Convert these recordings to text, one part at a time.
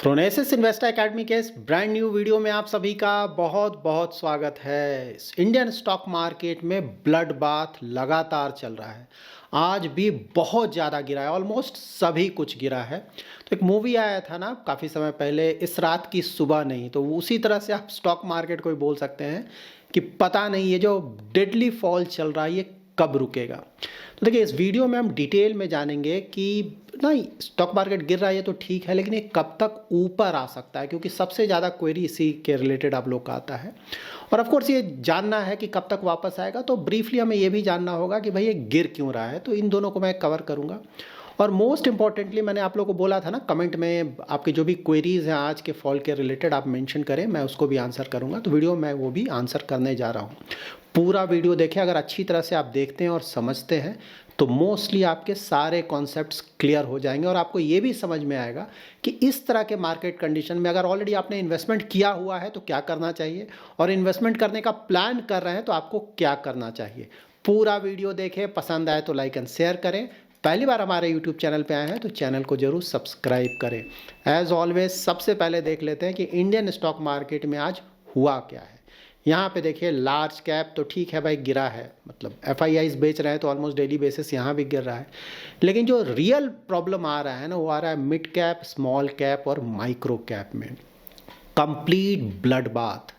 थ्रोनेसिस investor academy के इस brand new video में आप सभी का बहुत बहुत स्वागत है। इंडियन स्टॉक मार्केट में ब्लड बाथ लगातार चल रहा है। आज भी बहुत ज़्यादा गिरा है, ऑलमोस्ट सभी कुछ गिरा है। तो एक मूवी आया था ना काफ़ी समय पहले, इस रात की सुबह नहीं, तो उसी तरह से आप स्टॉक मार्केट को भी बोल सकते हैं कि पता नहीं ये जो डेडली फॉल चल रहा है ये कब रुकेगा। तो देखिए, इस वीडियो में हम डिटेल में जानेंगे कि नहीं, स्टॉक मार्केट गिर रहा है ये तो ठीक है, लेकिन ये कब तक ऊपर आ सकता है, क्योंकि सबसे ज़्यादा क्वेरी इसी के रिलेटेड आप लोग का आता है। और ऑफ कोर्स ये जानना है कि कब तक वापस आएगा, तो ब्रीफली हमें ये भी जानना होगा कि भाई ये गिर क्यों रहा है। तो इन दोनों को मैं कवर करूँगा। और मोस्ट इंपॉर्टेंटली मैंने आप लोगों को बोला था ना, कमेंट में आपकी जो भी क्वेरीज हैं आज के फॉल के रिलेटेड आप मेंशन करें, मैं उसको भी आंसर करूँगा। तो वीडियो में वो भी आंसर करने जा रहा हूँ। पूरा वीडियो देखें। अगर अच्छी तरह से आप देखते हैं और समझते हैं तो मोस्टली आपके सारे कॉन्सेप्ट्स क्लियर हो जाएंगे और आपको ये भी समझ में आएगा कि इस तरह के मार्केट कंडीशन में अगर ऑलरेडी आपने इन्वेस्टमेंट किया हुआ है तो क्या करना चाहिए, और इन्वेस्टमेंट करने का प्लान कर रहे हैं तो आपको क्या करना चाहिए। पूरा वीडियो देखें, पसंद आए तो लाइक एंड शेयर करें। पहली बार हमारे यूट्यूब चैनल पे आए हैं तो चैनल को जरूर सब्सक्राइब करें। एज ऑलवेज सबसे पहले देख लेते हैं कि इंडियन स्टॉक मार्केट में आज हुआ क्या है। यहाँ पे देखिए, लार्ज कैप तो ठीक है भाई, गिरा है, मतलब एफआईआईज बेच रहे हैं तो ऑलमोस्ट डेली बेसिस यहाँ भी गिर रहा है। लेकिन जो रियल प्रॉब्लम आ रहा है ना, वो आ रहा है मिड कैप, स्मॉल कैप और माइक्रो कैप में। Complete blood bath.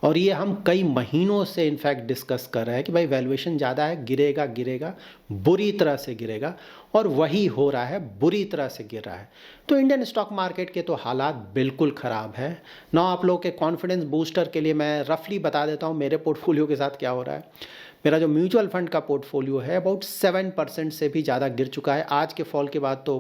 और ये हम कई महीनों से इनफैक्ट डिस्कस कर रहे हैं कि भाई वैल्यूएशन ज़्यादा है, गिरेगा गिरेगा, बुरी तरह से गिरेगा, और वही हो रहा है, बुरी तरह से गिर रहा है। तो इंडियन स्टॉक मार्केट के तो हालात बिल्कुल ख़राब है ना। आप लोगों के कॉन्फिडेंस बूस्टर के लिए मैं रफली बता देता हूँ मेरे पोर्टफोलियो के साथ क्या हो रहा है। मेरा जो म्यूचुअल फंड का पोर्टफोलियो है अबाउट 7% से भी ज़्यादा गिर चुका है। आज के फॉल के बाद तो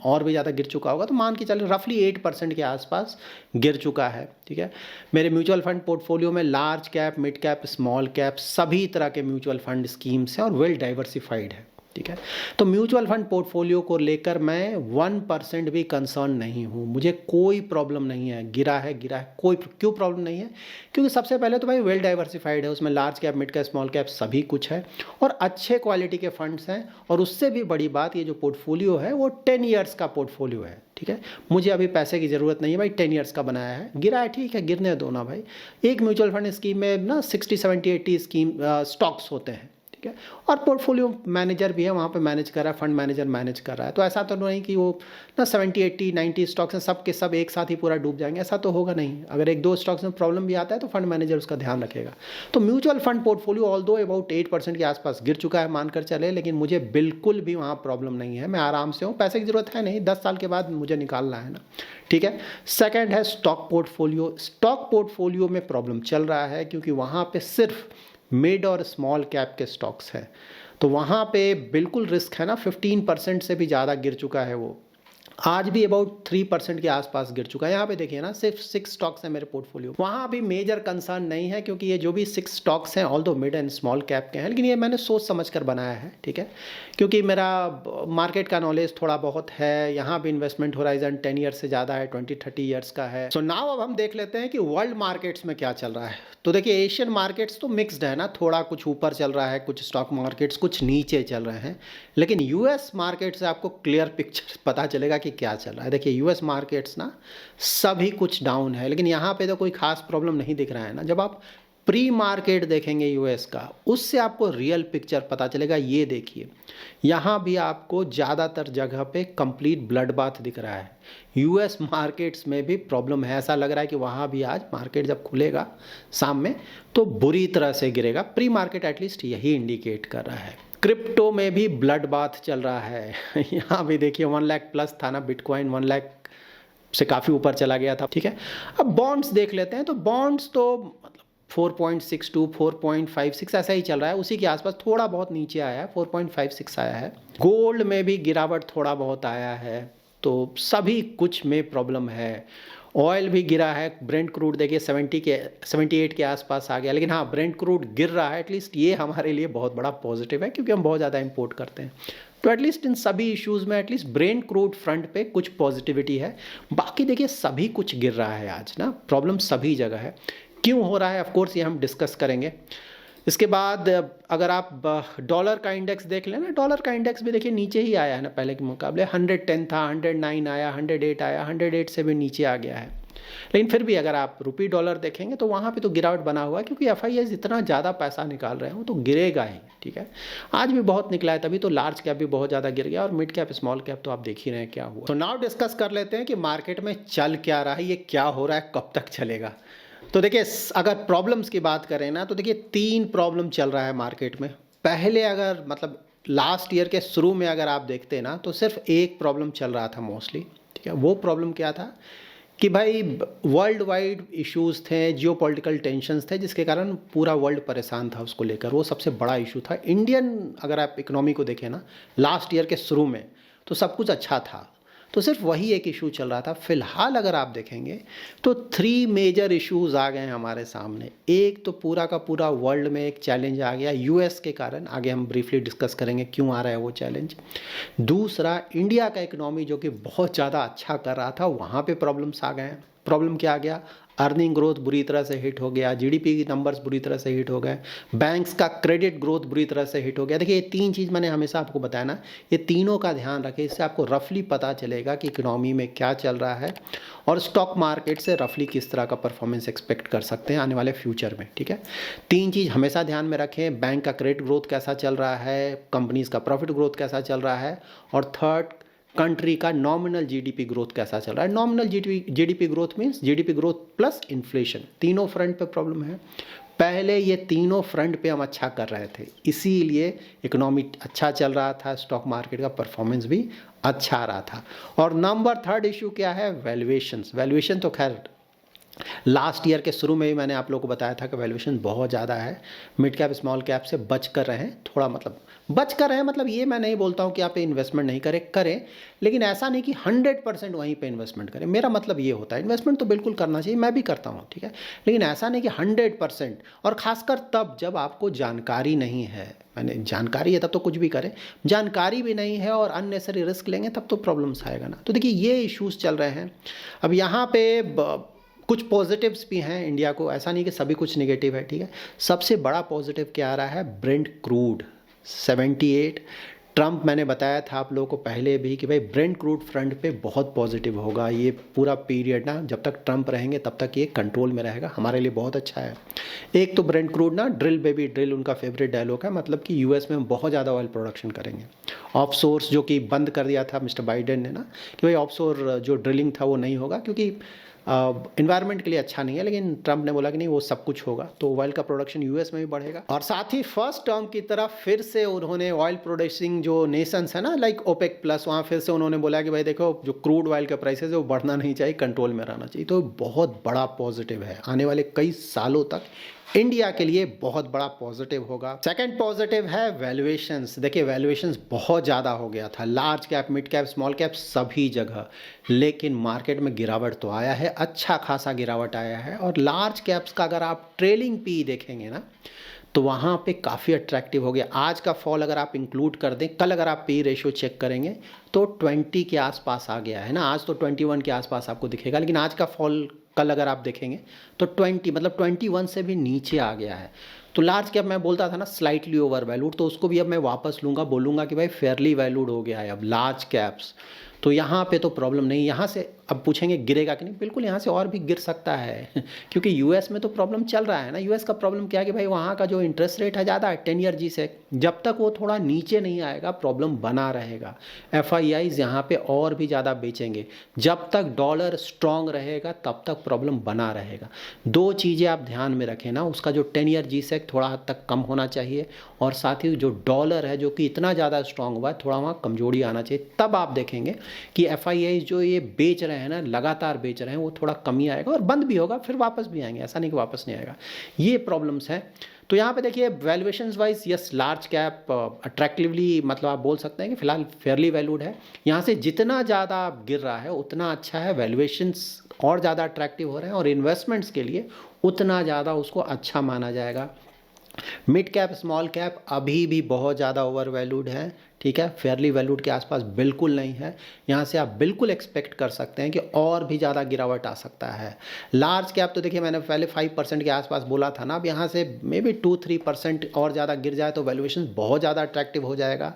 और भी ज़्यादा गिर चुका होगा, तो मान के चलिए रफली 8% के आसपास गिर चुका है। ठीक है, मेरे म्यूचुअल फंड पोर्टफोलियो में large cap, mid cap, small cap सभी तरह के म्यूचुअल फंड स्कीम्स हैं और वेल डाइवर्सिफाइड है। ठीक है, तो म्यूचुअल फंड पोर्टफोलियो को लेकर मैं 1% भी कंसर्न नहीं हूँ। मुझे कोई प्रॉब्लम नहीं है, गिरा है गिरा है, कोई क्यों प्रॉब्लम नहीं है, क्योंकि सबसे पहले तो भाई वेल डाइवर्सिफाइड है, उसमें large cap, mid cap, small cap सभी कुछ है और अच्छे क्वालिटी के फंड्स हैं। और उससे भी बड़ी बात, ये जो पोर्टफोलियो है वो 10 ईयर्स का पोर्टफोलियो है। ठीक है, मुझे अभी पैसे की ज़रूरत नहीं है भाई, 10 ईयर्स का बनाया है। गिरा है ठीक है, गिरने दो ना भाई। एक म्यूचुअल फंड स्कीम में ना 60, 70, 80 स्कीम स्टॉक्स होते हैं। ठीक है, और पोर्टफोलियो मैनेजर भी है वहाँ पे, मैनेज कर रहा है, फंड मैनेजर मैनेज कर रहा है। तो ऐसा तो नहीं कि वो ना 70, 80, 90 स्टॉक्स हैं सब के सब एक साथ ही पूरा डूब जाएंगे, ऐसा तो होगा नहीं। अगर एक दो स्टॉक्स में प्रॉब्लम भी आता है तो फंड मैनेजर उसका ध्यान रखेगा। तो म्यूचुअल फंड पोर्टफोलियो ऑल दो अबाउट 8% के आसपास गिर चुका है मानकर चले, लेकिन मुझे बिल्कुल भी वहाँ प्रॉब्लम नहीं है। मैं आराम से हूँ, पैसे की ज़रूरत है नहीं, 10 साल के बाद मुझे निकालना है ना। ठीक है, सेकेंड है स्टॉक पोर्टफोलियो। स्टॉक पोर्टफोलियो में प्रॉब्लम चल रहा है क्योंकि वहाँ पे सिर्फ मिड और स्मॉल कैप के स्टॉक्स हैं, तो वहाँ पे बिल्कुल रिस्क है ना। 15% से भी ज़्यादा गिर चुका है वो, आज भी अबाउट 3% के आसपास गिर चुका है। यहाँ पे देखिए ना, सिर्फ 6 स्टॉक्स हैं मेरे पोर्टफोलियो। वहाँ भी मेजर कंसर्न नहीं है क्योंकि ये जो भी 6 स्टॉक्स हैं ऑल दो मिड एंड स्मॉल कैप के हैं, लेकिन ये मैंने सोच समझ कर बनाया है। ठीक है, क्योंकि मेरा मार्केट का नॉलेज थोड़ा बहुत है। यहाँ भी इन्वेस्टमेंट होराइजन 10 ईयर्स से ज़्यादा है, 20-30 ईयर्स का है। सो नाउ अब हम देख लेते हैं कि वर्ल्ड मार्केट्स में क्या चल रहा है। तो देखिए, एशियन मार्केट्स तो मिक्सड है ना, थोड़ा कुछ ऊपर चल रहा है, कुछ स्टॉक मार्केट्स कुछ नीचे चल रहे हैं। लेकिन यूएस मार्केट से आपको क्लियर पिक्चर पता चलेगा कि क्या चल रहा है। देखिए, यूएस मार्केट्स ना सभी कुछ डाउन है, लेकिन यहाँ पे तो कोई खास प्रॉब्लम नहीं दिख रहा है ना। जब आप प्री मार्केट देखेंगे यूएस का, उससे आपको रियल पिक्चर पता चलेगा। ये देखिए, यहाँ भी आपको ज़्यादातर जगह पे कंप्लीट ब्लड बाथ दिख रहा है। यूएस मार्केट्स में भी प्रॉब्लम है, ऐसा लग रहा है कि वहाँ भी आज मार्केट जब खुलेगा शाम में तो बुरी तरह से गिरेगा। प्री मार्केट एटलीस्ट यही इंडिकेट कर रहा है। क्रिप्टो में भी ब्लड बाथ चल रहा है। यहाँ भी देखिए 1 लाख प्लस था ना, बिटकॉइन 1 लाख से काफ़ी ऊपर चला गया था। ठीक है, अब बॉन्ड्स देख लेते हैं। तो बॉन्ड्स तो मतलब 4.62, 4.56 ऐसा ही चल रहा है, उसी के आसपास थोड़ा बहुत नीचे आया है, 4.56 आया है। गोल्ड में भी गिरावट थोड़ा बहुत आया है, तो सभी कुछ में प्रॉब्लम है। ऑयल भी गिरा है। ब्रेंट क्रूड देखिए 78 के आसपास आ गया, लेकिन हाँ, ब्रेंट क्रूड गिर रहा है, एटलीस्ट ये हमारे लिए बहुत बड़ा पॉजिटिव है क्योंकि हम बहुत ज़्यादा इंपोर्ट करते हैं। तो एटलीस्ट इन सभी इश्यूज़ में एटलीस्ट ब्रेंट क्रूड फ्रंट पे कुछ पॉजिटिविटी है। बाकी देखिए सभी कुछ गिर रहा है आज ना, प्रॉब्लम सभी जगह है। क्यों हो रहा है, ऑफ कोर्स ये हम डिस्कस करेंगे। इसके बाद अगर आप डॉलर का इंडेक्स देख लें ना, डॉलर का इंडेक्स भी देखिए नीचे ही आया है ना, पहले के मुकाबले 110 था, 109 आया, 108 आया, 108 से भी नीचे आ गया है। लेकिन फिर भी अगर आप रुपी डॉलर देखेंगे तो वहाँ पे तो गिरावट बना हुआ है, क्योंकि एफआईआईज इतना ज़्यादा पैसा निकाल रहे हैं, वो तो गिरेगा ही। ठीक है, आज भी बहुत निकला है, तभी तो लार्ज कैप भी बहुत ज़्यादा गिर गया, और मिड कैप स्मॉल कैप तो आप देख ही रहे हैं क्या हुआ। तो नाउ डिस्कस कर लेते हैं कि मार्केट में चल क्या रहा है, ये क्या हो रहा है, कब तक चलेगा। तो देखिए, अगर प्रॉब्लम्स की बात करें ना, तो देखिए 3 प्रॉब्लम चल रहा है मार्केट में। पहले अगर मतलब लास्ट ईयर के शुरू में अगर आप देखते ना, तो सिर्फ एक प्रॉब्लम चल रहा था मोस्टली। ठीक है, वो प्रॉब्लम क्या था कि भाई वर्ल्ड वाइड इश्यूज थे, जियोपॉलिटिकल टेंशन्स थे, जिसके कारण पूरा वर्ल्ड परेशान था उसको लेकर। वो सबसे बड़ा इशू था। इंडियन अगर आप इकोनॉमी को देखें ना, लास्ट ईयर के शुरू में तो सब कुछ अच्छा था, तो सिर्फ वही एक इशू चल रहा था। फिलहाल अगर आप देखेंगे तो 3 मेजर इश्यूज आ गए हैं हमारे सामने। एक तो पूरा का पूरा वर्ल्ड में एक चैलेंज आ गया यूएस के कारण, आगे हम ब्रीफली डिस्कस करेंगे क्यों आ रहा है वो चैलेंज। दूसरा, इंडिया का इकोनॉमी जो कि बहुत ज़्यादा अच्छा कर रहा था, वहाँ पे प्रॉब्लम्स आ गए हैं। प्रॉब्लम क्या आ गया? अर्निंग ग्रोथ बुरी तरह से हिट हो गया, जीडीपी की नंबर्स बुरी तरह से हिट हो गए, बैंक्स का क्रेडिट ग्रोथ बुरी तरह से हिट हो गया। देखिए, ये 3 चीज़ मैंने हमेशा आपको बताया ना, ये तीनों का ध्यान रखें, इससे आपको रफली पता चलेगा कि इकोनॉमी में क्या चल रहा है और स्टॉक मार्केट से रफली किस तरह का परफॉर्मेंस एक्सपेक्ट कर सकते हैं आने वाले फ्यूचर में। ठीक है, 3 चीज़ हमेशा ध्यान में रखें, बैंक का क्रेडिट ग्रोथ कैसा चल रहा है, कंपनीज़ का प्रॉफिट ग्रोथ कैसा चल रहा है, और थर्ड, कंट्री का नॉमिनल जीडीपी ग्रोथ कैसा चल रहा है। Nominal GDP growth means GDP growth plus inflation, तीनों फ्रंट पे प्रॉब्लम है। पहले ये तीनों फ्रंट पे हम अच्छा कर रहे थे, इसीलिए इकोनॉमी अच्छा चल रहा था, स्टॉक मार्केट का परफॉर्मेंस भी अच्छा आ रहा था। और नंबर 3 इशू क्या है? वैल्यूएशंस। वैल्यूएशन तो खैर लास्ट ईयर के शुरू में ही मैंने आप लोगों को बताया था कि वैल्यूएशन बहुत ज़्यादा है, मिड कैप स्मॉल कैप से बच कर रहे हैं, थोड़ा मतलब बच कर रहे हैं, मतलब ये मैं नहीं बोलता हूँ कि आप इन्वेस्टमेंट नहीं करें, लेकिन ऐसा नहीं कि 100% वहीं पे इन्वेस्टमेंट करें। मेरा मतलब ये होता है, इन्वेस्टमेंट तो बिल्कुल करना चाहिए, मैं भी करता हूँ, ठीक है, लेकिन ऐसा नहीं कि 100%, और ख़ासकर तब जब आपको जानकारी नहीं है। मैंने जानकारी है तब तो कुछ भी करें, जानकारी भी नहीं है और अननेसेसरी रिस्क लेंगे तब तो प्रॉब्लम्स आएगा ना। तो देखिए, ये इश्यूज़ चल रहे हैं। अब यहाँ पे कुछ पॉजिटिव्स भी हैं इंडिया को, ऐसा नहीं कि सभी कुछ नेगेटिव है। ठीक है, सबसे बड़ा पॉजिटिव क्या आ रहा है? Brent crude 78। ट्रंप, मैंने बताया था आप लोगों को पहले भी कि भाई ब्रेंट क्रूड फ्रंट पे बहुत पॉजिटिव होगा। ये पूरा पीरियड ना, जब तक ट्रंप रहेंगे तब तक ये कंट्रोल में रहेगा, हमारे लिए बहुत अच्छा है। एक तो ब्रेंट क्रूड ना, ड्रिल बेबी ड्रिल उनका फेवरेट डायलॉग है, मतलब कि यूएस में हम बहुत ज़्यादा ऑयल प्रोडक्शन करेंगे। ऑफ सोर्स जो कि बंद कर दिया था मिस्टर बाइडेन ने ना, कि भाई ऑफ सोर जो ड्रिलिंग था वो नहीं होगा, क्योंकि इन्वायरमेंट के लिए अच्छा नहीं है, लेकिन ट्रंप ने बोला कि नहीं, वो सब कुछ होगा, तो ऑयल का प्रोडक्शन यूएस में भी बढ़ेगा। और साथ ही फर्स्ट टर्म की तरफ फिर से उन्होंने ऑयल प्रोड्यूसिंग जो नेशंस है ना, लाइक ओपेक प्लस, वहाँ फिर से उन्होंने बोला कि भाई देखो, जो क्रूड ऑयल का प्राइसेस है वो बढ़ना नहीं चाहिए, कंट्रोल में रहना चाहिए। तो बहुत बड़ा पॉजिटिव है, आने वाले कई सालों तक इंडिया के लिए बहुत बड़ा पॉजिटिव होगा। सेकंड पॉजिटिव है वैल्यूएशंस। देखिए, वैल्यूएशंस बहुत ज़्यादा हो गया था, large cap, mid cap, small cap, सभी जगह, लेकिन मार्केट में गिरावट तो आया है, अच्छा खासा गिरावट आया है। और लार्ज कैप्स का अगर आप ट्रेलिंग पी देखेंगे ना, तो वहाँ पे काफ़ी अट्रैक्टिव हो गया। आज का फॉल अगर आप इंक्लूड कर दें, कल अगर आप पी रेशियो चेक करेंगे तो 20 के आसपास आ गया है ना, आज तो 21 के आसपास आपको दिखेगा, लेकिन आज का फॉल कल अगर आप देखेंगे तो 20 मतलब 21 से भी नीचे आ गया है। तो लार्ज कैप मैं बोलता था ना स्लाइटली ओवर वैल्यूड, तो उसको भी अब मैं वापस लूँगा, बोलूँगा कि भाई फेयरली वैल्यूड हो गया है अब लार्ज कैप्स। तो यहाँ पे तो प्रॉब्लम नहीं, यहाँ से अब पूछेंगे गिरेगा कि नहीं, बिल्कुल यहाँ से और भी गिर सकता है क्योंकि यूएस में तो प्रॉब्लम चल रहा है ना। यूएस का प्रॉब्लम क्या है कि भाई वहाँ का जो इंटरेस्ट रेट है ज़्यादा है, 10 ईयर जी-सेक, जब तक वो थोड़ा नीचे नहीं आएगा प्रॉब्लम बना रहेगा। एफआईआईज यहाँ पे और भी ज़्यादा बेचेंगे, जब तक डॉलर स्ट्रांग रहेगा तब तक प्रॉब्लम बना रहेगा। 2 चीज़ें आप ध्यान में रखें ना, उसका जो 10 ईयर जी-सेक थोड़ा हद तक कम होना चाहिए, और साथ ही जो डॉलर है जो कि इतना ज़्यादा स्ट्रांग हुआ है, थोड़ा वहाँ कमजोरी आना चाहिए। तब आप देखेंगे कि एफआईआई जो ये बेच रहे हैं ना, लगातार बेच रहे हैं, वो थोड़ा कमी आएगा और बंद भी होगा, फिर वापस भी आएंगे, ऐसा नहीं कि वापस नहीं आएगा। ये प्रॉब्लम्स हैं। तो यहाँ पे देखिए, valuations wise yes, large cap attractively, मतलब आप बोल सकते हैं कि फिलहाल फेयरली वैल्यूड है। यहाँ से जितना ज़्यादा गिर रहा है उतना अच्छा है, वैल्यूएशंस और ज़्यादा अट्रैक्टिव हो रहे हैं, और इन्वेस्टमेंट्स के लिए उतना ज़्यादा उसको अच्छा माना जाएगा। मिड कैप, स्मॉल कैप अभी भी बहुत ज़्यादा ओवर वैल्यूड है, ठीक है, फेयरली वैल्यूड के आसपास बिल्कुल नहीं है। यहाँ से आप बिल्कुल एक्सपेक्ट कर सकते हैं कि और भी ज़्यादा गिरावट आ सकता है। लार्ज कैप तो देखिए मैंने पहले 5% के आसपास बोला था ना, अब यहाँ से मे बी 2-3% और ज़्यादा गिर जाए तो वैल्यूएशन बहुत ज़्यादा अट्रैक्टिव हो जाएगा।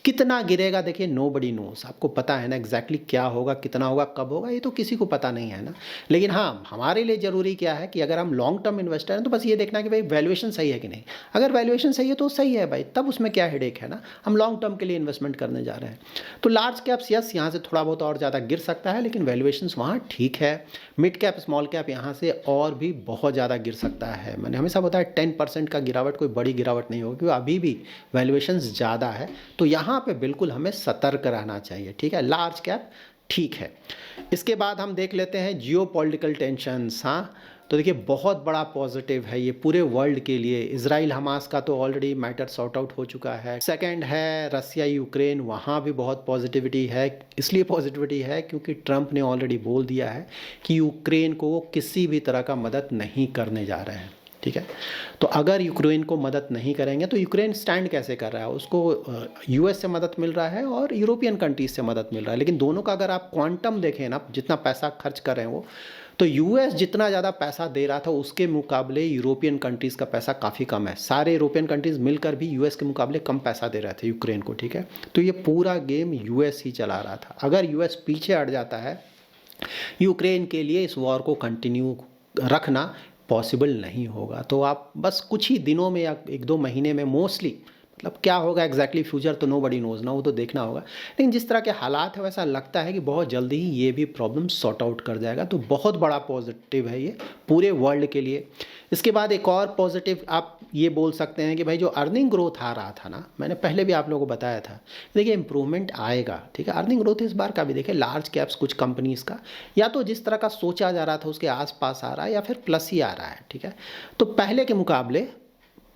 कितना गिरेगा देखिए, नोबडी नोस, आपको पता है ना एग्जैक्टली क्या होगा, कितना होगा, कब होगा, ये तो किसी को पता नहीं है ना। लेकिन हाँ, हमारे लिए ज़रूरी क्या है कि अगर हम लॉन्ग टर्म इन्वेस्टर हैं तो बस ये देखना कि भाई वैल्यूएशन सही है कि नहीं। अगर वैल्यूएशन सही है तो सही है भाई, तब उसमें क्या हेडेक है ना, हम लॉन्ग टर्म के लिए इन्वेस्टमेंट करने जा रहे हैं। तो लार्ज कैप्स यस, यहाँ से थोड़ा बहुत और ज़्यादा गिर सकता है, लेकिन वैल्यूएशंस वहाँ ठीक है। मिड कैप स्मॉल कैप यहाँ से और भी बहुत ज़्यादा गिर सकता है। मैंने हमेशा बताया 10% का गिरावट कोई बड़ी गिरावट नहीं होगी, क्योंकि अभी भी वैल्यूएशंस ज़्यादा है, तो यहाँ पे बिल्कुल हमें सतर्क रहना चाहिए, ठीक है। लार्ज कैप ठीक है। इसके बाद हम देख लेते हैं जियो पॉलिटिकल टेंशन्स। हाँ, तो देखिए बहुत बड़ा पॉजिटिव है ये पूरे वर्ल्ड के लिए। इजराइल हमास का तो ऑलरेडी मैटर सॉर्ट आउट हो चुका है। सेकंड है रसिया यूक्रेन, वहाँ भी बहुत पॉजिटिविटी है। इसलिए पॉजिटिविटी है क्योंकि ट्रंप ने ऑलरेडी बोल दिया है कि यूक्रेन को वो किसी भी तरह का मदद नहीं करने जा रहे हैं, ठीक है। तो अगर यूक्रेन को मदद नहीं करेंगे तो यूक्रेन स्टैंड कैसे कर रहा है, उसको यूएस से मदद मिल रहा है और यूरोपियन कंट्रीज से मदद मिल रहा है, लेकिन दोनों का अगर आप क्वांटम देखें ना, जितना पैसा खर्च कर रहे हैं वो, तो यूएस जितना ज़्यादा पैसा दे रहा था उसके मुकाबले यूरोपियन कंट्रीज़ का पैसा काफ़ी कम है। सारे यूरोपियन कंट्रीज़ मिलकर भी यूएस के मुकाबले कम पैसा दे रहे थे यूक्रेन को, ठीक है। तो ये पूरा गेम यूएस ही चला रहा था। अगर यूएस पीछे हट जाता है, यूक्रेन के लिए इस वॉर को कंटिन्यू रखना पॉसिबल नहीं होगा। तो आप बस कुछ ही दिनों में या 1-2 महीने में मोस्टली, मतलब क्या होगा एग्जैक्टली फ्यूचर तो नोबडी नोज ना, वो तो देखना होगा, लेकिन जिस तरह के हालात है वैसा लगता है कि बहुत जल्दी ही ये भी प्रॉब्लम सॉर्ट आउट कर जाएगा। तो बहुत बड़ा पॉजिटिव है ये पूरे वर्ल्ड के लिए। इसके बाद एक और पॉजिटिव आप ये बोल सकते हैं कि भाई जो अर्निंग ग्रोथ आ रहा था ना, मैंने पहले भी आप लोगों को बताया था, देखिए इंप्रूवमेंट आएगा, ठीक है। अर्निंग ग्रोथ इस बार का भी देखिए लार्ज कैप्स कुछ कंपनीज़ का या तो जिस तरह का सोचा जा रहा था उसके आसपास आ रहा है या फिर प्लस ही आ रहा है, ठीक है। तो पहले के मुकाबले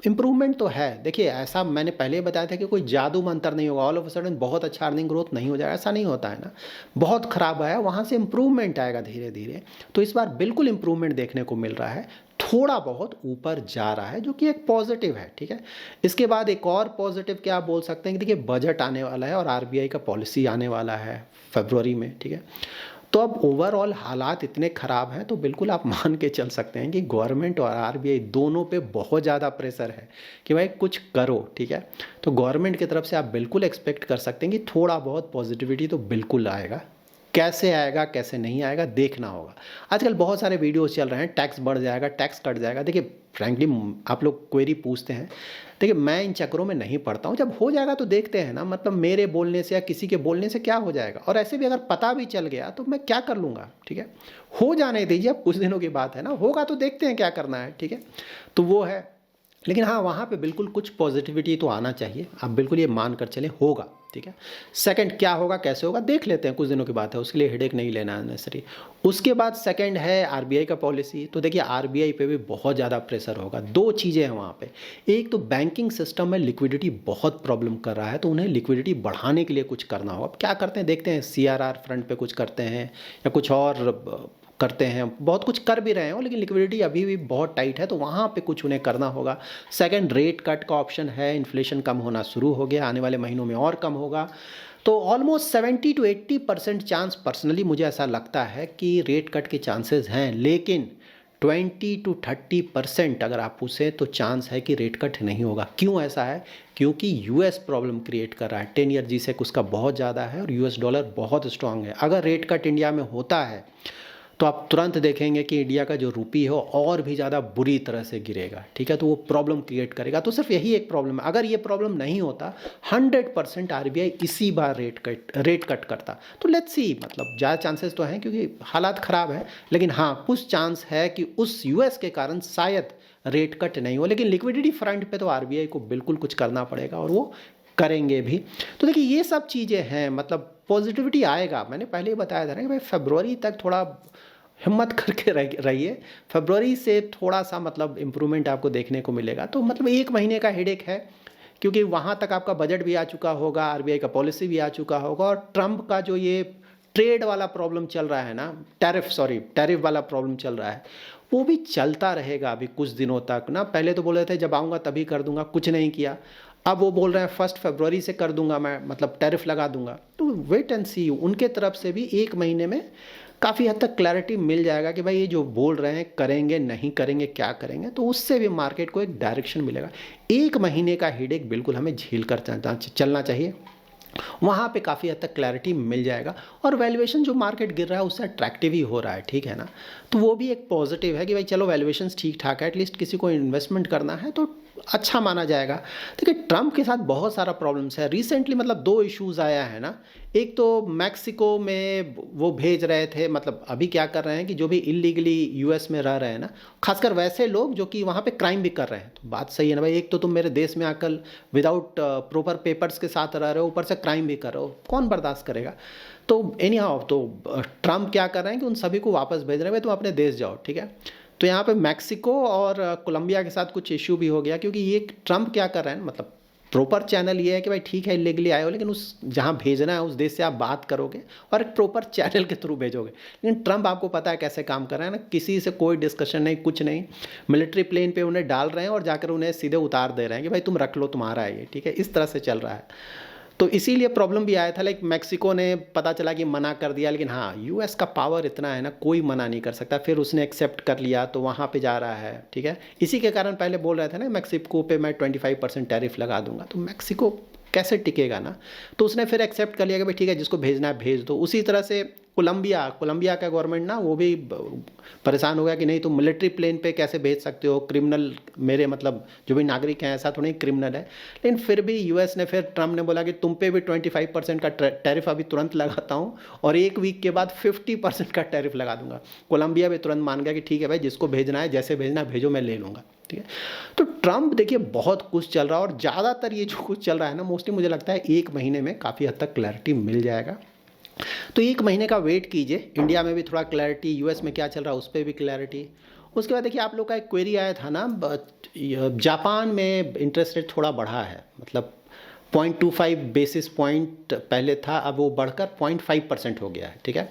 इम्प्रूवमेंट तो है। देखिए ऐसा मैंने पहले बताया था कि कोई जादू मंतर नहीं होगा, ऑल ऑफ अ सडन बहुत अच्छा अर्निंग ग्रोथ नहीं हो जाएगा, ऐसा नहीं होता है ना। बहुत खराब आया, वहाँ से इम्प्रूवमेंट आएगा धीरे धीरे। तो इस बार बिल्कुल इम्प्रूवमेंट देखने को मिल रहा है, थोड़ा बहुत ऊपर जा रहा है, जो कि एक पॉजिटिव है, ठीक है। इसके बाद एक और पॉजिटिव क्या आप बोल सकते हैं कि देखिए बजट आने वाला है और आरबीआई का पॉलिसी आने वाला है फरवरी में, ठीक है। तो अब ओवरऑल हालात इतने ख़राब हैं तो बिल्कुल आप मान के चल सकते हैं कि गवर्नमेंट और आरबीआई दोनों पे बहुत ज़्यादा प्रेशर है कि भाई कुछ करो, ठीक है। तो गवर्नमेंट की तरफ से आप बिल्कुल एक्सपेक्ट कर सकते हैं कि थोड़ा बहुत पॉजिटिविटी तो बिल्कुल आएगा। कैसे आएगा कैसे नहीं आएगा देखना होगा। आजकल बहुत सारे वीडियोस चल रहे हैं, टैक्स बढ़ जाएगा, टैक्स कट जाएगा। देखिए फ्रैंकली आप लोग क्वेरी पूछते हैं, देखिए मैं इन चक्करों में नहीं पड़ता हूँ। जब हो जाएगा तो देखते हैं ना, मतलब मेरे बोलने से या किसी के बोलने से क्या हो जाएगा। और ऐसे भी अगर पता भी चल गया तो मैं क्या कर लूँगा, ठीक है। हो जाने दीजिए, अब कुछ दिनों की बात है ना, होगा तो देखते हैं क्या करना है, ठीक है। तो वो है, लेकिन हाँ वहाँ पे बिल्कुल कुछ पॉजिटिविटी तो आना चाहिए, आप बिल्कुल ये मान कर चलें होगा, ठीक है। सेकंड क्या होगा कैसे होगा देख लेते हैं, कुछ दिनों की बात है, उसके लिए हेडेक नहीं लेना है नेसेसरी। उसके बाद सेकंड है आरबीआई का पॉलिसी। तो देखिए आरबीआई पे भी बहुत ज़्यादा प्रेशर होगा। दो चीज़ें हैं वहाँ पे, एक तो बैंकिंग सिस्टम में लिक्विडिटी बहुत प्रॉब्लम कर रहा है, तो उन्हें लिक्विडिटी बढ़ाने के लिए कुछ करना होगा। अब क्या करते हैं देखते हैं, सीआरआर फ्रंट पे कुछ करते हैं या कुछ और करते हैं, बहुत कुछ कर भी रहे हो, लेकिन लिक्विडिटी अभी भी बहुत टाइट है, तो वहाँ पे कुछ उन्हें करना होगा। सेकंड रेट कट का ऑप्शन है, इन्फ्लेशन कम होना शुरू हो गया, आने वाले महीनों में और कम होगा। तो ऑलमोस्ट 70 to 80% चांस, पर्सनली मुझे ऐसा लगता है कि रेट कट के चांसेस हैं, लेकिन 20 to 30% अगर आप पूछें तो चांस है कि रेट कट नहीं होगा। क्यों ऐसा है? क्योंकि यूएस प्रॉब्लम क्रिएट कर रहा है, 10 ईयर जी से उसका बहुत ज़्यादा है और यूएस डॉलर बहुत स्ट्रांग है। अगर रेट कट इंडिया में होता है तो आप तुरंत देखेंगे कि इंडिया का जो रुपी है और भी ज़्यादा बुरी तरह से गिरेगा, ठीक है। तो वो प्रॉब्लम क्रिएट करेगा। तो सिर्फ यही एक प्रॉब्लम है, अगर ये प्रॉब्लम नहीं होता 100% आरबीआई इसी बार रेट कट करता। तो लेट्स सी, मतलब ज़्यादा चांसेस तो हैं क्योंकि हालात ख़राब हैं, लेकिन हाँ कुछ चांस है कि उस यूएस के कारण शायद रेट कट नहीं हो। लेकिन लिक्विडिटी फ्रंट पे तो आरबीआई को बिल्कुल कुछ करना पड़ेगा और वो करेंगे भी। तो देखिए ये सब चीज़ें हैं, मतलब पॉजिटिविटी आएगा। मैंने पहले ही बताया था ना कि भाई फरवरी तक थोड़ा हिम्मत करके रहिए, फरवरी से थोड़ा सा मतलब इम्प्रूवमेंट आपको देखने को मिलेगा। तो मतलब 1 महीने का हेडेक है, क्योंकि वहाँ तक आपका बजट भी आ चुका होगा, आरबीआई का पॉलिसी भी आ चुका होगा, और ट्रंप का जो ये ट्रेड वाला प्रॉब्लम चल रहा है ना, टैरिफ वाला प्रॉब्लम चल रहा है, वो भी चलता रहेगा अभी कुछ दिनों तक ना। पहले तो बोल रहे थे जब आऊँगा तभी कर दूंगा, कुछ नहीं किया। अब वो बोल रहे हैं 1 फरवरी से कर दूंगा मैं, मतलब टैरिफ लगा दूंगा। तो वेट एंड सी, उनके तरफ से भी 1 महीने में काफ़ी हद तक क्लैरिटी मिल जाएगा कि भाई ये जो बोल रहे हैं करेंगे नहीं करेंगे क्या करेंगे, तो उससे भी मार्केट को एक डायरेक्शन मिलेगा। 1 महीने का हेडेक बिल्कुल हमें झेल कर चलना चाहिए, वहाँ पे काफ़ी हद तक क्लैरिटी मिल जाएगा। और वैल्यूएशन जो मार्केट गिर रहा है उससे अट्रैक्टिव ही हो रहा है, ठीक है ना। तो वो भी एक पॉजिटिव है कि भाई चलो वैल्यूएशंस ठीक ठाक है, एटलीस्ट किसी को इन्वेस्टमेंट करना है तो अच्छा माना जाएगा। देखिए ट्रंप के साथ बहुत सारा प्रॉब्लम्स है रिसेंटली, मतलब 2 इश्यूज़ आया है ना। एक तो मैक्सिको में वो भेज रहे थे, मतलब अभी क्या कर रहे हैं कि जो भी इलीगली यूएस में रह रहे हैं ना, खासकर वैसे लोग जो कि वहाँ पे क्राइम भी कर रहे हैं। तो बात सही है ना भाई, एक तो तुम मेरे देश में आकर विदाउट प्रॉपर पेपर्स के साथ रह रहे हो, ऊपर से क्राइम भी कर रहे हो, कौन बर्दाश्त करेगा। तो एनी हाउ, तो ट्रंप क्या कर रहे हैं कि उन सभी को वापस भेज रहे हैं, भाई तुम अपने देश जाओ, ठीक है। तो यहाँ पे मैक्सिको और कोलंबिया के साथ कुछ इश्यू भी हो गया, क्योंकि ये ट्रंप क्या कर रहे हैं, मतलब प्रॉपर चैनल ये है कि भाई ठीक है इलीगली आए हो, लेकिन उस जहाँ भेजना है उस देश से आप बात करोगे और एक प्रॉपर चैनल के थ्रू भेजोगे। लेकिन ट्रंप आपको पता है कैसे काम कर रहे हैं ना, किसी से कोई डिस्कशन नहीं, कुछ नहीं, मिलिट्री प्लेन पे उन्हें डाल रहे हैं और जाकर उन्हें सीधे उतार दे रहे हैं कि भाई तुम रख लो, तुम्हारा है ये, ठीक है। इस तरह से चल रहा है। तो इसीलिए प्रॉब्लम भी आया था, लाइक मैक्सिको ने पता चला कि मना कर दिया, लेकिन हाँ यूएस का पावर इतना है ना, कोई मना नहीं कर सकता। फिर उसने एक्सेप्ट कर लिया तो वहाँ पे जा रहा है, ठीक है। इसी के कारण पहले बोल रहे थे ना मैक्सिको पे मैं 25% टैरिफ लगा दूंगा, तो मैक्सिको कैसे टिकेगा ना। तो उसने फिर एक्सेप्ट कर लिया कि भाई ठीक है जिसको भेजना है भेज दो। उसी तरह से कोलंबिया का गवर्नमेंट ना वो भी परेशान हो गया कि नहीं तुम मिलिट्री प्लेन पे कैसे भेज सकते हो, क्रिमिनल मेरे मतलब जो भी नागरिक हैं ऐसा थोड़ी क्रिमिनल है। लेकिन फिर भी यूएस ने, फिर ट्रंप ने बोला कि तुम पे भी 25% का टैरिफ अभी तुरंत लगाता हूँ और 1 वीक के बाद 50% का टैरिफ लगा दूंगा। कोलंबिया भी तुरंत मान गया कि ठीक है भाई जिसको भेजना है जैसे भेजना है भेजो, मैं ले लूँगा, ठीक है। तो ट्रंप देखिए बहुत कुछ चल रहा है, और ज़्यादातर ये जो कुछ चल रहा है ना मोस्टली मुझे लगता है 1 महीने में काफ़ी हद तक क्लैरिटी मिल जाएगा। तो 1 महीने का वेट कीजिए, इंडिया में भी थोड़ा क्लैरिटी, यूएस में क्या चल रहा है उस पर भी क्लैरिटी। उसके बाद देखिए आप लोग का एक क्वेरी आया था ना, जापान में इंटरेस्ट रेट थोड़ा बढ़ा है, मतलब 0.25 बेसिस पॉइंट पहले था, अब वो बढ़कर 0.5% हो गया है, ठीक है।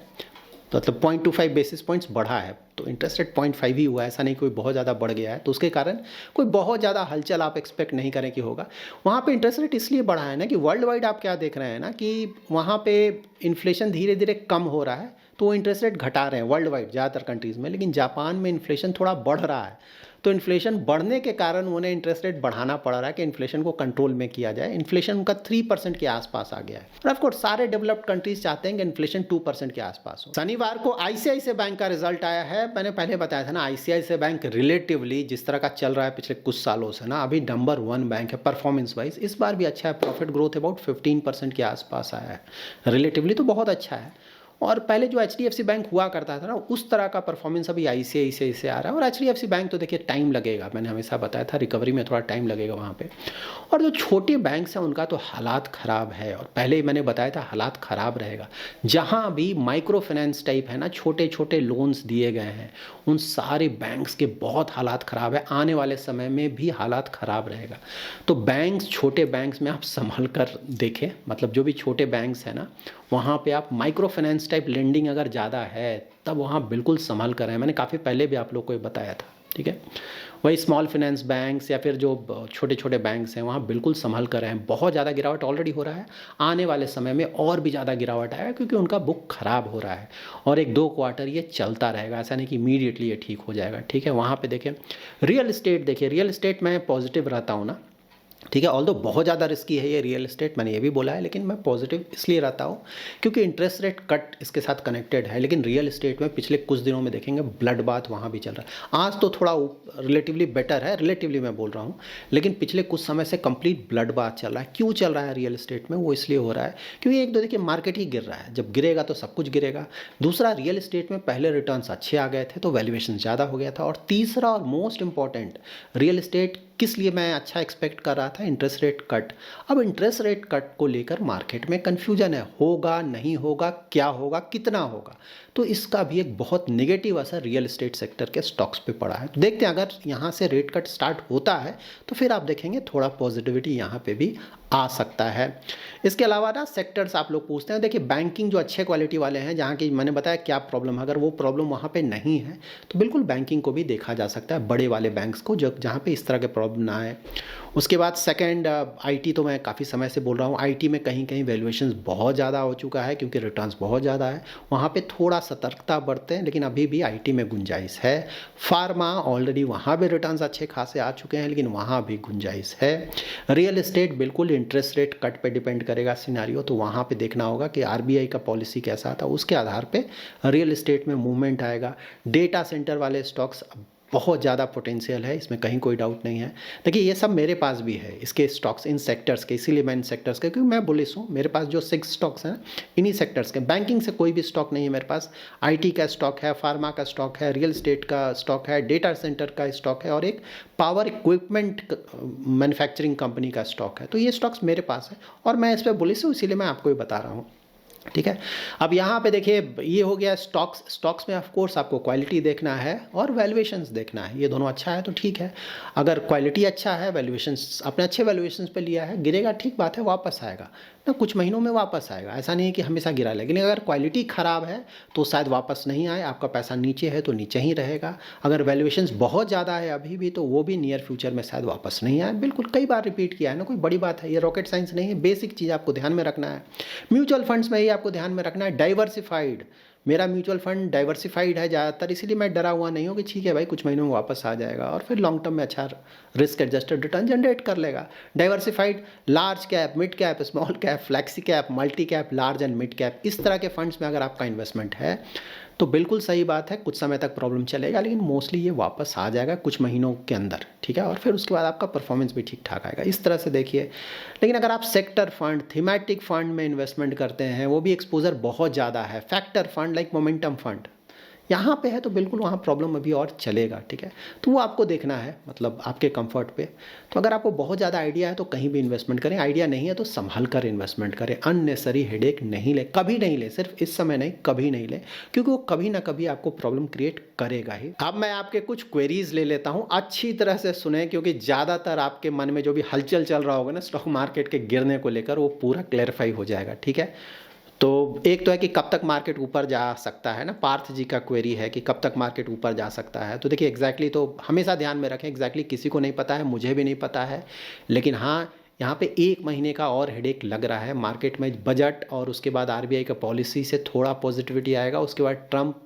मतलब 0.25 बेसिस पॉइंट्स बढ़ा है, तो इंटरेस्ट रेट 0.5 ही हुआ है, ऐसा नहीं कोई बहुत ज़्यादा बढ़ गया है। तो उसके कारण कोई बहुत ज़्यादा हलचल आप एक्सपेक्ट नहीं करें कि होगा। वहाँ पे इंटरेस्ट रेट इसलिए बढ़ा है ना कि वर्ल्ड वाइड आप क्या देख रहे हैं ना कि वहाँ पे इन्फ्लेशन धीरे धीरे कम हो रहा है, तो वो इंटरेस्ट रेट घटा रहे हैं वर्ल्ड वाइड ज़्यादातर कंट्रीज़ में। लेकिन जापान में इन्फ्लेशन थोड़ा बढ़ रहा है, तो इन्फ्लेशन बढ़ने के कारण उन्हें इंटरेस्ट रेट बढ़ाना पड़ रहा है कि इन्फ्लेशन को कंट्रोल में किया जाए। इन्फ्लेशन उनका 3% के आसपास आ गया है, और ऑफ कोर्स सारे डेवलप्ड कंट्रीज चाहते हैं कि इन्फ्लेशन 2% के आसपास हो। शनिवार को आईसीआईसीआई बैंक का रिजल्ट आया है। मैंने पहले बताया था ना, आईसीआईसीआई बैंक रिलेटिवली जिस तरह का चल रहा है पिछले कुछ सालों से ना, अभी नंबर 1 बैंक है परफॉर्मेंस वाइज। इस बार भी अच्छा है, प्रॉफिट ग्रोथ अबाउट 15% के आसपास आया है, रिलेटिवली तो बहुत अच्छा है। और पहले जो एचडीएफसी बैंक हुआ करता था ना, उस तरह का परफॉर्मेंस अभी आईसीआईसीआई से आ रहा है। और एचडीएफसी बैंक तो देखिए टाइम लगेगा, मैंने हमेशा बताया था रिकवरी में थोड़ा टाइम लगेगा वहाँ पे। और जो छोटे बैंक्स हैं उनका तो हालात ख़राब है, और पहले ही मैंने बताया था हालात ख़राब रहेगा। जहाँ भी माइक्रो फाइनेंस टाइप है ना, छोटे छोटे लोन्स दिए गए हैं, उन सारे बैंक्स के बहुत हालात ख़राब है, आने वाले समय में भी हालात ख़राब रहेगा। तो बैंक्स, छोटे बैंक्स में आप संभल कर देखें, मतलब जो भी छोटे बैंक्स हैं ना वहाँ पे आप माइक्रो फाइनेंस टाइप लेंडिंग अगर ज़्यादा है तब वहाँ बिल्कुल संभल कर है। मैंने काफ़ी पहले भी आप लोग को बताया था, ठीक है। वही स्मॉल फाइनेंस बैंक्स या फिर जो छोटे छोटे बैंक्स हैं वहाँ बिल्कुल संभल कर हैं। बहुत ज़्यादा गिरावट ऑलरेडी हो रहा है, आने वाले समय में और भी ज़्यादा गिरावट आएगा, क्योंकि उनका बुक ख़राब हो रहा है और 1-2 क्वार्टर ये चलता रहेगा, ऐसा नहीं कि इमीडिएटली ये ठीक हो जाएगा, ठीक है। वहाँ पे देखें रियल इस्टेट, देखिए रियल इस्टेट में पॉजिटिव रहता हूँ ना, ठीक है। ऑल्दो बहुत ज़्यादा रिस्की है ये रियल इस्टेट, मैंने ये भी बोला है, लेकिन मैं पॉजिटिव इसलिए रहता हूँ क्योंकि इंटरेस्ट रेट कट इसके साथ कनेक्टेड है। लेकिन रियल इस्टेट में पिछले कुछ दिनों में देखेंगे ब्लड बाथ वहाँ भी चल रहा है। आज तो थोड़ा रिलेटिवली बेटर है, रिलेटिवली मैं बोल रहा हूँ, लेकिन पिछले कुछ समय से कंप्लीट ब्लड बाथ चल रहा है। क्यों चल रहा है रियल इस्टेट में? वो इसलिए हो रहा है क्योंकि एक तो देखिए मार्केट ही गिर रहा है, जब गिरेगा तो सब कुछ गिरेगा। दूसरा, रियल इस्टेट में पहले रिटर्न्स अच्छे आ गए थे तो वैल्यूएशन ज़्यादा हो गया था। और तीसरा और मोस्ट इंपॉर्टेंट, रियल इस्टेट किस लिए मैं अच्छा एक्सपेक्ट कर रहा था, इंटरेस्ट रेट कट। अब इंटरेस्ट रेट कट को लेकर मार्केट में कन्फ्यूजन है, होगा नहीं होगा, क्या होगा, कितना होगा। तो इसका भी एक बहुत नेगेटिव असर रियल इस्टेट सेक्टर के स्टॉक्स पे पड़ा है। तो देखते हैं अगर यहाँ से रेट कट स्टार्ट होता है तो फिर आप देखेंगे थोड़ा पॉजिटिविटी यहाँ पे भी आ सकता है। इसके अलावा ना सेक्टर्स आप लोग पूछते हैं, देखिए बैंकिंग जो अच्छे क्वालिटी वाले हैं, जहाँ की मैंने बताया क्या प्रॉब्लम, अगर वो प्रॉब्लम वहाँ पे नहीं है तो बिल्कुल बैंकिंग को भी देखा जा सकता है, बड़े वाले बैंक्स को, जो जहाँ पे इस तरह के प्रॉब्लम ना आए। उसके बाद सेकंड, आईटी तो मैं काफ़ी समय से बोल रहा हूँ, आईटी में कहीं कहीं वैल्यूएशंस बहुत ज़्यादा हो चुका है क्योंकि रिटर्न्स बहुत ज़्यादा है, वहाँ पे थोड़ा सतर्कता बरतें, लेकिन अभी भी आईटी में गुंजाइश है। फार्मा ऑलरेडी वहाँ भी रिटर्न्स अच्छे खासे आ चुके हैं, लेकिन वहाँ भी गुंजाइश है। रियल एस्टेट बिल्कुल इंटरेस्ट रेट कट पे डिपेंड करेगा सिनारियो, तो वहाँ पे देखना होगा कि आरबीआई का पॉलिसी कैसा आता है, उसके आधार पे रियल एस्टेट में मूवमेंट आएगा। डेटा सेंटर वाले स्टॉक्स बहुत ज़्यादा पोटेंशियल है, इसमें कहीं कोई डाउट नहीं है। देखिए ये सब मेरे पास भी है, इसके स्टॉक्स इन सेक्टर्स के, इसीलिए मैं इन सेक्टर्स के, क्योंकि मैं बुलिश हूँ। मेरे पास जो 6 स्टॉक्स हैं इन्हीं सेक्टर्स के, बैंकिंग से कोई भी स्टॉक नहीं है मेरे पास। आईटी का स्टॉक है, फार्मा का स्टॉक है, रियल एस्टेट का स्टॉक है, डेटा सेंटर का स्टॉक है, और एक पावर इक्विपमेंट मैन्युफैक्चरिंग कंपनी का स्टॉक है। तो ये स्टॉक्स मेरे पास है और मैं इस पर बुलिश हूँ, इसीलिए मैं आपको ये बता रहा हूँ। ठीक है, अब यहाँ पे देखिए ये हो गया स्टॉक्स में ऑफ कोर्स आपको क्वालिटी देखना है और वैल्यूएशंस देखना है, ये दोनों अच्छा है तो ठीक है। अगर क्वालिटी अच्छा है, वैल्यूएशंस आपने अच्छे वैल्यूएशंस पे लिया है, गिरेगा ठीक बात है, वापस आएगा ना, कुछ महीनों में वापस आएगा, ऐसा नहीं है कि हमेशा गिरा, लेकिन अगर क्वालिटी ख़राब है तो शायद वापस नहीं आए, आपका पैसा नीचे है तो नीचे ही रहेगा। अगर वैल्यूएशंस बहुत ज़्यादा है अभी भी, तो वो भी नियर फ्यूचर में शायद वापस नहीं आए। बिल्कुल कई बार रिपीट किया है ना, कोई बड़ी बात है, ये रॉकेट साइंस नहीं है, बेसिक चीज़ आपको ध्यान में रखना है। म्यूचुअल फंड्स में ही आपको ध्यान में रखना है डाइवर्सिफाइड। मेरा म्यूचुअल फंड डाइवर्सिफाइड है ज़्यादातर, इसीलिए मैं डरा हुआ नहीं हूँ कि ठीक है भाई कुछ महीनों में वापस आ जाएगा और फिर लॉन्ग टर्म में अच्छा रिस्क एडजस्टेड रिटर्न जनरेट कर लेगा। Diversified large cap, mid cap, small cap, flexi cap, multi cap, large and mid cap, इस तरह के फंड्स में अगर आपका इन्वेस्टमेंट है तो बिल्कुल सही बात है, कुछ समय तक प्रॉब्लम चलेगा, लेकिन मोस्टली ये वापस आ जाएगा कुछ महीनों के अंदर। ठीक है, और फिर उसके बाद आपका परफॉर्मेंस भी ठीक ठाक आएगा, इस तरह से देखिए। लेकिन अगर आप सेक्टर फंड, थीमेटिक फंड में इन्वेस्टमेंट करते हैं, वो भी एक्सपोजर बहुत ज़्यादा है, factor fund like momentum fund यहाँ पे है, तो बिल्कुल वहाँ प्रॉब्लम अभी और चलेगा। ठीक है, तो वो आपको देखना है, मतलब आपके कंफर्ट पे। तो अगर आपको बहुत ज़्यादा आइडिया है तो कहीं भी इन्वेस्टमेंट करें, आइडिया नहीं है तो संभल कर इन्वेस्टमेंट करें, अननेसरी हेडेक नहीं ले, कभी नहीं ले, सिर्फ इस समय नहीं, कभी नहीं ले, क्योंकि वो कभी ना कभी आपको प्रॉब्लम क्रिएट करेगा ही। अब मैं आपके कुछ क्वेरीज ले लेता हूँ, अच्छी तरह से सुने, क्योंकि ज़्यादातर आपके मन में जो भी हलचल चल रहा होगा ना स्टॉक मार्केट के गिरने को लेकर, वो पूरा क्लैरिफाई हो जाएगा। ठीक है, तो एक तो है कि कब तक मार्केट ऊपर जा सकता है ना, पार्थ जी का क्वेरी है कि कब तक मार्केट ऊपर जा सकता है। तो देखिए एग्जैक्टली तो हमेशा ध्यान में रखें, एग्जैक्टली किसी को नहीं पता है, मुझे भी नहीं पता है, लेकिन हाँ यहाँ पे 1 महीने का और हेडेक लग रहा है मार्केट में। बजट और उसके बाद आरबीआई का पॉलिसी से थोड़ा पॉजिटिविटी आएगा, उसके बाद ट्रंप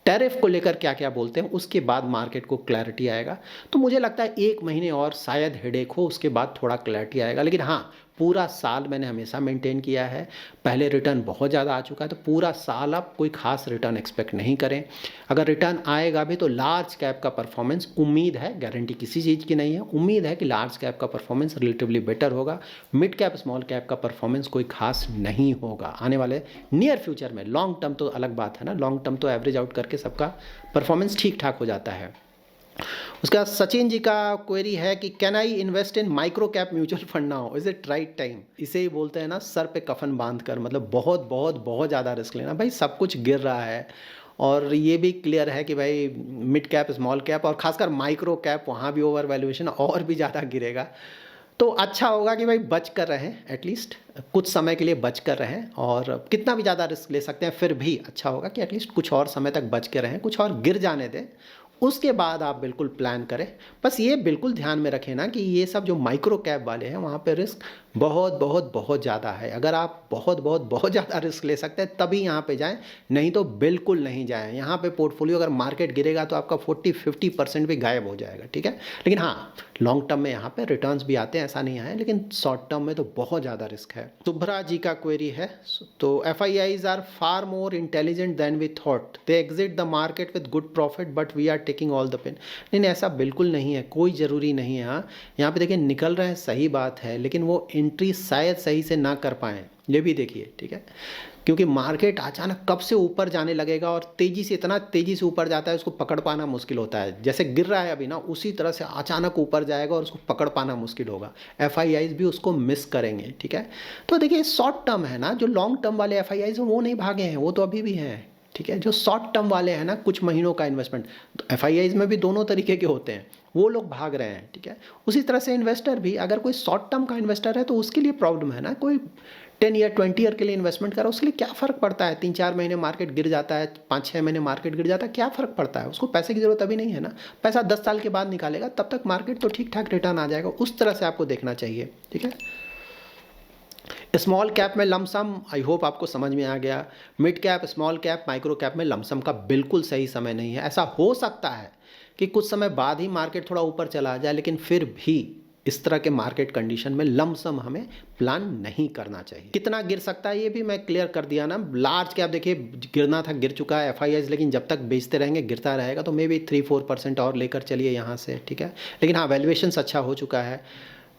टैरिफ को लेकर क्या क्या बोलते हैं, उसके बाद मार्केट को क्लैरिटी आएगा। तो मुझे लगता है 1 महीने और शायद हेडेक हो, उसके बाद थोड़ा क्लैरिटी आएगा। लेकिन हाँ, पूरा साल मैंने हमेशा मेंटेन किया है, पहले रिटर्न बहुत ज़्यादा आ चुका है, तो पूरा साल आप कोई खास रिटर्न एक्सपेक्ट नहीं करें। अगर रिटर्न आएगा भी तो लार्ज कैप का परफॉर्मेंस, उम्मीद है, गारंटी किसी चीज़ की नहीं है, उम्मीद है कि लार्ज कैप का परफॉर्मेंस रिलेटिवली बेटर होगा। मिड कैप, स्मॉल कैप का परफॉर्मेंस कोई खास नहीं होगा आने वाले नियर फ्यूचर में। लॉन्ग टर्म तो अलग बात है ना, लॉन्ग टर्म तो एवरेज आउट करके सबका परफॉर्मेंस ठीक ठाक हो जाता है। उसका सचिन जी का क्वेरी है कि can I invest in micro cap mutual fund now, is it right time. इसे ही बोलते हैं ना सर पे कफन बांध कर, मतलब बहुत बहुत बहुत ज़्यादा रिस्क लेना। भाई सब कुछ गिर रहा है और ये भी क्लियर है कि भाई मिड कैप, स्मॉल कैप और खासकर माइक्रो कैप, वहाँ भी ओवर वैल्यूएशन और भी ज़्यादा गिरेगा। तो अच्छा होगा कि भाई बच कर रहें, एटलीस्ट कुछ समय के लिए बच कर रहें, और कितना भी ज़्यादा रिस्क ले सकते हैं फिर भी अच्छा होगा कि एटलीस्ट कुछ और समय तक बच के रहें, कुछ और गिर जाने दें, उसके बाद आप बिल्कुल प्लान करें। बस ये बिल्कुल ध्यान में रखें ना कि ये सब जो माइक्रो कैप वाले हैं वहाँ पे रिस्क बहुत बहुत बहुत ज़्यादा है। अगर आप बहुत बहुत बहुत ज़्यादा रिस्क ले सकते हैं तभी यहाँ पे जाएं, नहीं तो बिल्कुल नहीं जाएं। यहाँ पे पोर्टफोलियो अगर मार्केट गिरेगा तो आपका 40-50% भी गायब हो जाएगा। ठीक है, लेकिन हाँ लॉन्ग टर्म में यहाँ पे रिटर्न्स भी आते हैं, ऐसा नहीं है, लेकिन शॉर्ट टर्म में तो बहुत ज़्यादा रिस्क है। सुभ्रा जी का क्वेरी है, तो FIIs are far more intelligent than we thought, they exit the market with good profit but we are taking all the pain. नहीं, ऐसा बिल्कुल नहीं है, कोई ज़रूरी नहीं है। हाँ, यहाँ पे देखिए निकल रहे हैं, सही बात है, लेकिन वो एंट्री शायद सही से ना कर पाएँ, ये भी देखिए। ठीक है, क्योंकि मार्केट अचानक कब से ऊपर जाने लगेगा और तेज़ी से, इतना तेज़ी से ऊपर जाता है उसको पकड़ पाना मुश्किल होता है। जैसे गिर रहा है अभी ना, उसी तरह से अचानक ऊपर जाएगा और उसको पकड़ पाना मुश्किल होगा। FIIs भी उसको मिस करेंगे। ठीक है, तो देखिए शॉर्ट टर्म है ना, जो लॉन्ग टर्म वाले FIIs हैं वो नहीं भागे हैं, वो तो अभी भी हैं। ठीक है। जो शॉर्ट टर्म वाले हैं ना, कुछ महीनों का इन्वेस्टमेंट, तो एफआईआईज में भी दोनों तरीके के होते हैं, वो लोग भाग रहे हैं, ठीक है। उसी तरह से इन्वेस्टर भी, अगर कोई शॉर्ट टर्म का इन्वेस्टर है तो उसके लिए प्रॉब्लम है ना। कोई 10 ईयर 20 ईयर के लिए इन्वेस्टमेंट करा, उसके लिए क्या फ़र्क पड़ता है, 3-4 महीने मार्केट गिर जाता है, 5-6 महीने मार्केट गिर जाता है, क्या फ़र्क पड़ता है। उसको पैसे की ज़रूरत अभी नहीं है ना, पैसा 10 साल के बाद निकालेगा, तब तक मार्केट तो ठीक ठाक रिटर्न आ जाएगा। उस तरह से आपको देखना चाहिए, ठीक है। स्मॉल कैप में लमसम, आई होप आपको समझ में आ गया। Mid cap, small cap, micro cap में लमसम का बिल्कुल सही समय नहीं है। ऐसा हो सकता है कि कुछ समय बाद ही मार्केट थोड़ा ऊपर चला जाए, लेकिन फिर भी इस तरह के मार्केट कंडीशन में लमसम हमें प्लान नहीं करना चाहिए। कितना गिर सकता है ये भी मैं क्लियर कर दिया ना। लार्ज कैप देखिए गिरना था, गिर चुका है एफआईआईज, लेकिन जब तक बेचते रहेंगे गिरता रहेगा, तो मे बी 3-4% और लेकर चलिए यहाँ से, ठीक है। लेकिन हाँ, वैल्यूएशन अच्छा हो चुका है।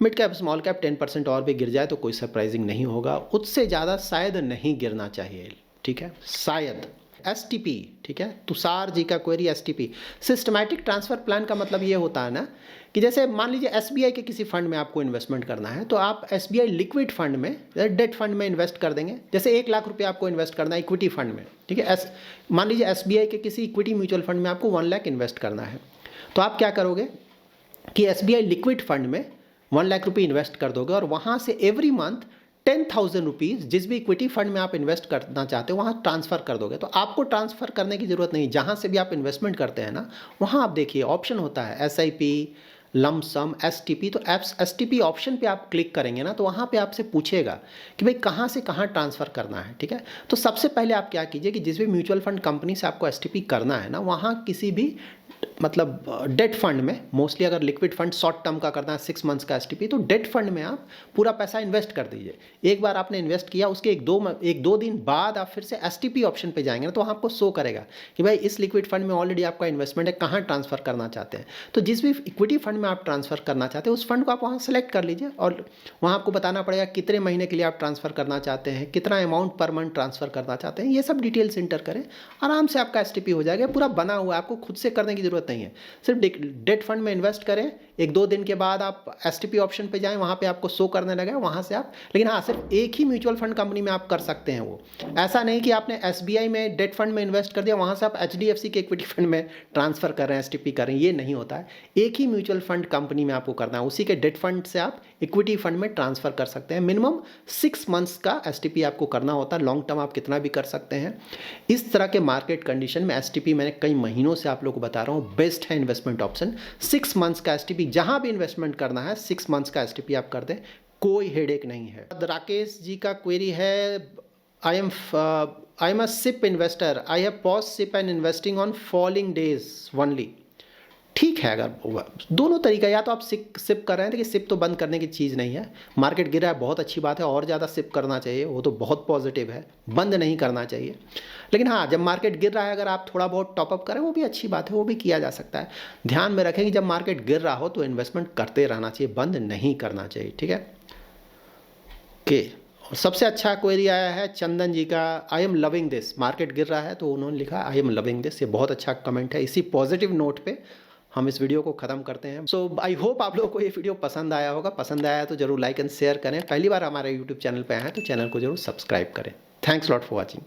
मिड कैप, स्मॉल कैप 10% और भी गिर जाए तो कोई सरप्राइजिंग नहीं होगा, उससे ज़्यादा शायद नहीं गिरना चाहिए, ठीक है, शायद। एसटीपी, ठीक है, तुषार जी का query STP, systematic transfer plan का मतलब ये होता है ना कि जैसे मान लीजिए एसबीआई के किसी फंड में आपको इन्वेस्टमेंट करना है, तो आप एसबीआई लिक्विड फंड में, डेट फंड में इन्वेस्ट कर देंगे। जैसे 1 लाख रुपये आपको इन्वेस्ट करना है इक्विटी फंड में, ठीक है। मान लीजिए एसबीआई के किसी इक्विटी म्यूचुअल फंड में आपको 1 लाख इन्वेस्ट करना है, तो आप क्या करोगे कि एसबीआई लिक्विड फंड में 1 लाख रुपये इन्वेस्ट कर दोगे, और वहाँ से एवरी मंथ 10,000 रुपीज़ जिस भी इक्विटी फंड में आप इन्वेस्ट करना चाहते हो वहाँ ट्रांसफ़र कर दोगे। तो आपको ट्रांसफ़र करने की ज़रूरत नहीं, जहाँ से भी आप इन्वेस्टमेंट करते हैं ना, वहाँ आप देखिए ऑप्शन होता है एसआईपी, लमसम, एसटीपी। तो एसटीपी ऑप्शन पे आप क्लिक करेंगे ना, तो वहाँ पे आपसे पूछेगा कि भाई कहाँ से कहाँ ट्रांसफ़र करना है, ठीक है। तो सबसे पहले आप क्या कीजिए कि जिस भी म्यूचुअल फंड कंपनी से आपको एसटीपी करना है ना, वहाँ किसी भी मतलब डेट फंड में, मोस्टली अगर लिक्विड फंड शॉर्ट टर्म का करना है 6 मंथ्स का एसटीपी, तो डेट फंड में आप पूरा पैसा इन्वेस्ट कर दीजिए। एक बार आपने इन्वेस्ट किया, उसके 1-2 दिन बाद आप फिर से एसटीपी ऑप्शन पे जाएंगे ना, तो वहाँ आपको शो करेगा कि भाई इस लिक्विड फंड में ऑलरेडी आपका इन्वेस्टमेंट है, कहाँ ट्रांसफ़र करना चाहते हैं। तो जिस भी इक्विटी फंड में आप ट्रांसफ़र करना चाहते हैं उस फंड को आप वहाँ सेलेक्ट कर लीजिए, और वहाँ आपको बताना पड़ेगा कितने महीने के लिए आप ट्रांसफ़र करना चाहते हैं, कितना अमाउंट पर मंथ ट्रांसफ़र करना चाहते हैं, ये सब डिटेल्स इंटर करें, आराम से आपका एसटीपी हो जाएगा। पूरा बना हुआ है, आपको खुद से करने की ज़रूरत नहीं है। सिर्फ डेट फंड में इन्वेस्ट करें, 1-2 दिन के बाद आप एसटीपी ऑप्शन पे जाएं, वहाँ पे आपको शो करने लगेगा, वहाँ से आप, लेकिन हाँ सिर्फ एक ही म्यूचुअल फंड कंपनी में आप कर सकते हैं वो। ऐसा नहीं कि आपने एसबीआई में डेट फंड में इन्वेस्ट कर दिया, वहाँ से आप एचडीएफसी के इक्विटी फंड में ट्रांसफ़र कर रहे हैं, एसटीपी कर रहे हैं, ये नहीं होता है। एक ही म्यूचुअल फंड कंपनी में आपको करना है, उसी के डेट फंड से आप इक्विटी फंड में ट्रांसफ़र कर सकते हैं। मिनिमम 6 मंथ्स का एसटीपी आपको करना होता है, लॉन्ग टर्म आप कितना भी कर सकते हैं। इस तरह के मार्केट कंडीशन में एसटीपी मैंने कई महीनों से आप लोगों को बता रहा हूँ, बेस्ट है इन्वेस्टमेंट ऑप्शन। 6 मंथ्स का एसटीपी, जहाँ भी इन्वेस्टमेंट करना है 6 मंथ्स का एसटीपी आप कर दें, कोई हेडेक नहीं है। राकेश जी का क्वेरी है, I am a SIP investor, I have pause SIP and investing on falling days only. ठीक है, अगर दोनों तरीका, या तो आप सिप कर रहे हैं, देखिए सिप तो बंद करने की चीज़ नहीं है। मार्केट गिरा है, बहुत अच्छी बात है, और ज़्यादा सिप करना चाहिए, वो तो बहुत पॉजिटिव है, बंद नहीं करना चाहिए। लेकिन हाँ, जब मार्केट गिर रहा है अगर आप थोड़ा बहुत टॉपअप करें, वो भी अच्छी बात है, वो भी किया जा सकता है। ध्यान में रखें कि जब मार्केट गिर रहा हो तो इन्वेस्टमेंट करते रहना चाहिए, बंद नहीं करना चाहिए, ठीक है। ओके, और सबसे अच्छा क्वेरी आया है चंदन जी का, I am loving this. Market गिर रहा है तो उन्होंने लिखा आई एम लविंग दिस, ये बहुत अच्छा कमेंट है। इसी पॉजिटिव नोट पे हम इस वीडियो को ख़त्म करते हैं। सो आई होप आप लोगों को ये वीडियो पसंद आया होगा। पसंद आया तो जरूर लाइक एंड शेयर करें। पहली बार हमारे यूट्यूब चैनल पे आए हैं तो चैनल को जरूर सब्सक्राइब करें। Thanks lot for watching.